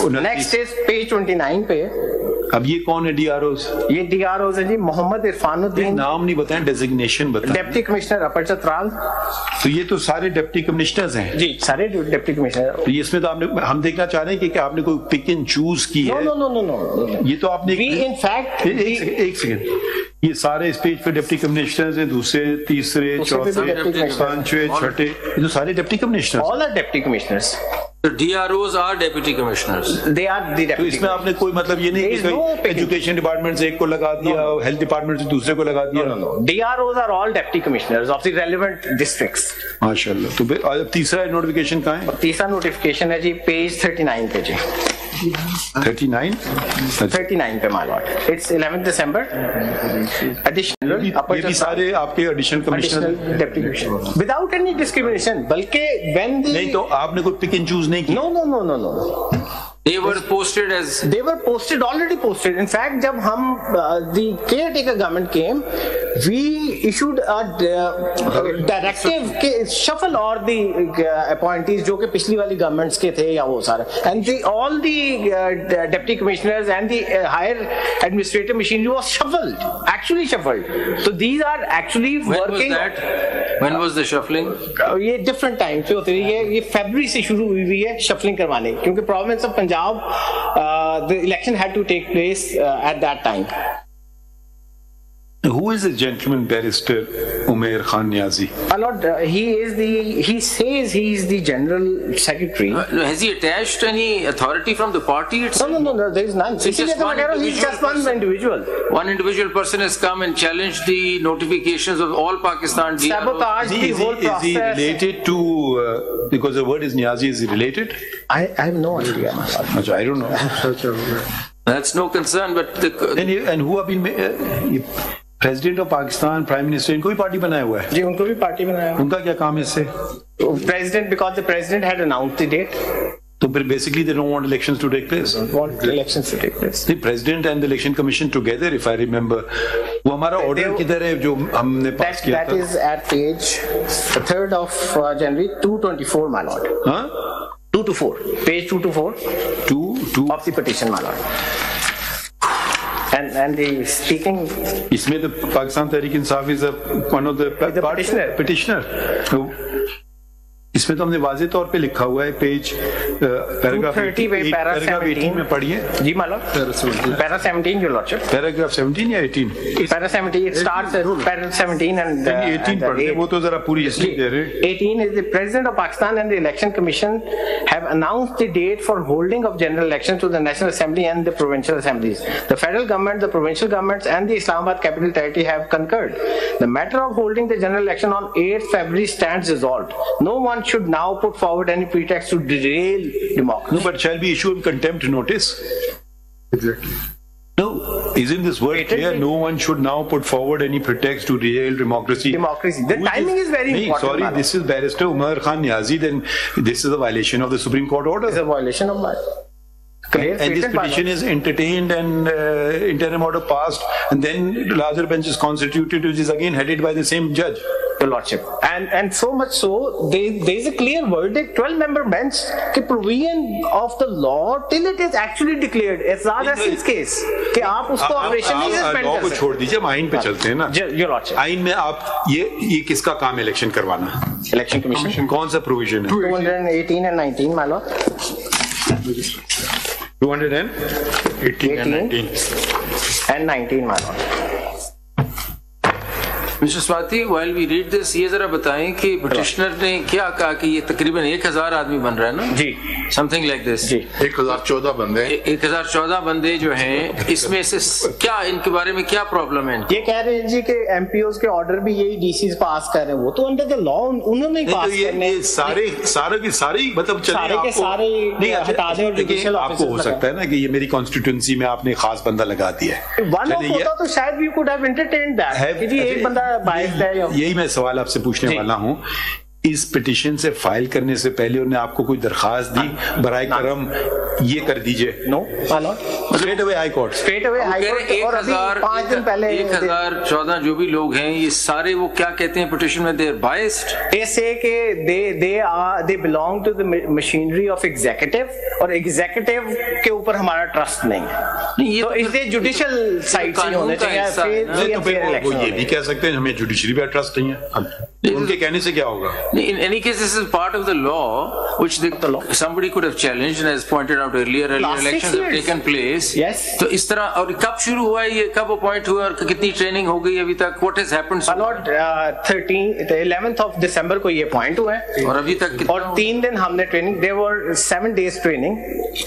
Next is page 29 पे। अब ये कौन है DROs? ये DROs है जी, मोहम्मद इरफानुद्दीन, नाम नहीं बताएं, डेजिग्नेशन बताएं। डिप्टी कमिश्नर अपर चतराल। तो ये तो सारे डिप्टी कमिश्नर्स हैं जी, सारे डिप्टी कमिश्नर। तो ये इसमें तो आपने, हम देखना चाह रहे हैं कि आपने कोई पिक एंड चूज की है? नो, ये तो आपने इन फैक्ट एक सेकंड, ये सारे इस पेज पे डिप्टी कमिश्नर्स हैं, दूसरे, तीसरे, चौथे, पांचवे, छठे, ये तो सारे deputy commissioners. All are deputy commissioners. The DROs are deputy commissioners. They are the deputy. तो इसमें आपने कोई मतलब ये नहीं कि कोई एजुकेशन डिपार्टमेंट से एक को लगा दिया, हेल्थ डिपार्टमेंट से दूसरे को लगा दिया? No. DROs are all deputy commissioners of the relevant districts. माशाल्लाह। तो फिर तीसरा नोटिफिकेशन कहाँ है? तीसरा नोटिफिकेशन है जी पेज 39 पे जी। 39 पे my Lord, it's 11 December. Additional ये भी सारे आपके additional commissioner deputy commissioner without any discrimination, बल्कि व्हेन नहीं तो आपने कोई पिक एंड चूज नहीं किया? No. They were posted as. They were posted, already posted. In fact, जब हम the caretaker government came, we issued a directive के shuffle और the appointees जो कि पिछली वाली governments के थे या वो सारे, and all the deputy commissioners and the higher administrative machinery was actually shuffled. So these are actually working. When was the shuffling? ये different time पे होती है, ये February से शुरू हुई है shuffling करवाने, क्योंकि province of Punjab the election had to take place at that time. Who is the gentleman barrister Umair Khan Niazi? Lord, he says he is the general secretary. Has he attached any authority from the party itself? No, there is none. He's just one individual. One individual person has come and challenged the notifications of all Pakistan DROs. Sabotage the whole process. Is he related to, because the word is Niazi, is he related? I have no idea. I don't know. That's no concern, but and who have been president of Pakistan, prime minister, इनको भी party बनाया हुआ है? जी, उनको भी party बनाया। उनका क्या काम है इससे? President, because the president had announced the date. तो फिर basically they don't want elections to take place. The president and the election commission together, if I remember. वो हमारा ऑर्डर किधर है जो हमने पास किया था? That is at page 3rd of January 224 my lord. हां, 2 to 4, page 2 to 4 of the petition my lord. And the speaking, इसमें तो Pakistan Tehreek Insaf is one of the petitioner. इसमें तो हमने वाज़ेह तौर पे लिखा हुआ है, पेज पैराग्राफ 18 में पढ़िए जी मालो। Para 17 your lordship. पैराग्राफ 17 या 18? Para 17, it starts at para 17 and 18 पढ़िए, वो तो जरा पूरी हिस्ट्री दे रहे। 18 is the President of Pakistan and the Election Commission have announced the date for holding of general elections to the National Assembly and the provincial assemblies. The federal government, the provincial governments and the Islamabad Capital Territory have concurred. The matter of holding the general election on 8th February stands resolved. No one should now put forward any pretext to derail democracy. No, but shall we issue a contempt notice? Exactly. No, isn't this word clear? No one should now put forward any pretext to derail democracy. The timing is very important. Sorry, this is Barrister Umair Khan Niazi. Then this is a violation of the Supreme Court order. It's a violation of my. And this petition is entertained and interim order passed, and then the larger bench is constituted, which is again headed by the same judge. Your lordship, and so much so, there is a clear verdict, 12-member bench, कि provision of the law till it is actually declared. As in case कि आप उसको operation नहीं suspend कर सकते। को छोड़ दीजिए, हम आइन पे चलते हैं ना। Your lordship, आइन में आप ये किसका काम है इलेक्शन करवाना? Election commission. कौन सा प्रोविजन है? 218 and 19 my lord. 218 and 19 my lord. Mister Swati, while we read this, ये जरा बताएं कि पिटिशनर ने क्या कहा कि ये तकरीबन 1000 आदमी बन रहा है ना? जी, समथिंग लाइक दिस। जी, 1014 बंदे। 1014 बंदे जो हैं, इसमें से क्या, इनके बारे में क्या प्रॉब्लम है? ये कह रहे हैं जी कि एमपीओस के ऑर्डर भी यही डीसीज पास कर रहे हैं, वो तो अंडर द लॉ उन्होंने ही पास करने। ये सारे मतलब सारे नहीं हटा दें और जुडिशियल आपको हो सकता है ना कि ये मेरी कॉन्स्टिट्यूएंसी में आपने खास बंदा लगा दिया है। वन ऑफ होता तो शायद we could have entertained that कि जी एक बंदा बायस्ड है। यही मैं सवाल आपसे पूछने वाला हूँ, इस पिटिशन से फाइल करने से पहले उन्होंने आपको कोई दरखास्त दी, बराए करम ये कर दीजिए? No, straight away high court, straight away high court. और अभी 5 दिन पहले 1014 जो भी लोग हैं ये सारे वो क्या कहते हैं पिटिशन में, they are biased, they say के they belong to the machinery of executive, और एग्जीक्यूटिव के ऊपर हमारा ट्रस्ट नहीं है। नहीं, तो इसलिए जुडिशियल साइड से होने चाहिए। तो फिर वो ये भी कह सकते हैं हमें जुडिशरी पे ट्रस्ट नहीं है, उनके कहने से क्या होगा? In any case, this is part of the law which somebody could have challenged, and as pointed out earlier elections have taken place. Yes. तो इस तरह, और कब शुरू हुआ है ये, कब अपॉइंट हुआ और कितनी ट्रेनिंग हो गई अभी तक? What has happened? 11th of December को ये अपॉइंट हुआ है, और अभी तक और 3 दिन हमने training, there were 7 days training,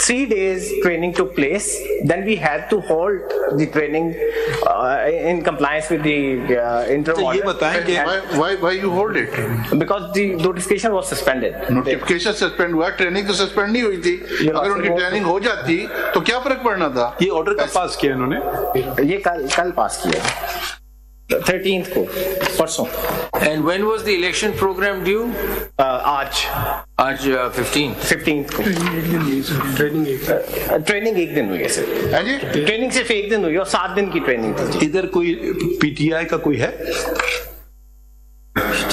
3 days training took place, then we had to hold the training in compliance with the interim order. ये बताएं कि why you hold it? Because the notification was suspended. Notification suspend हुआ, training तो suspend नहीं हुई थी। अगर उनकी ट्रेनिंग हो जाती तो क्या फर्क पड़ना था? ये ऑर्डर कब पास किया इन्होंने? ये कल पास किया, 13th को, परसों। And when was the election program due? आज 15th को। ट्रेनिंग एक दिन हुई है सर, ट्रेनिंग सिर्फ एक दिन हुई और 7 दिन की ट्रेनिंग थी। इधर कोई पीटीआई का कोई है?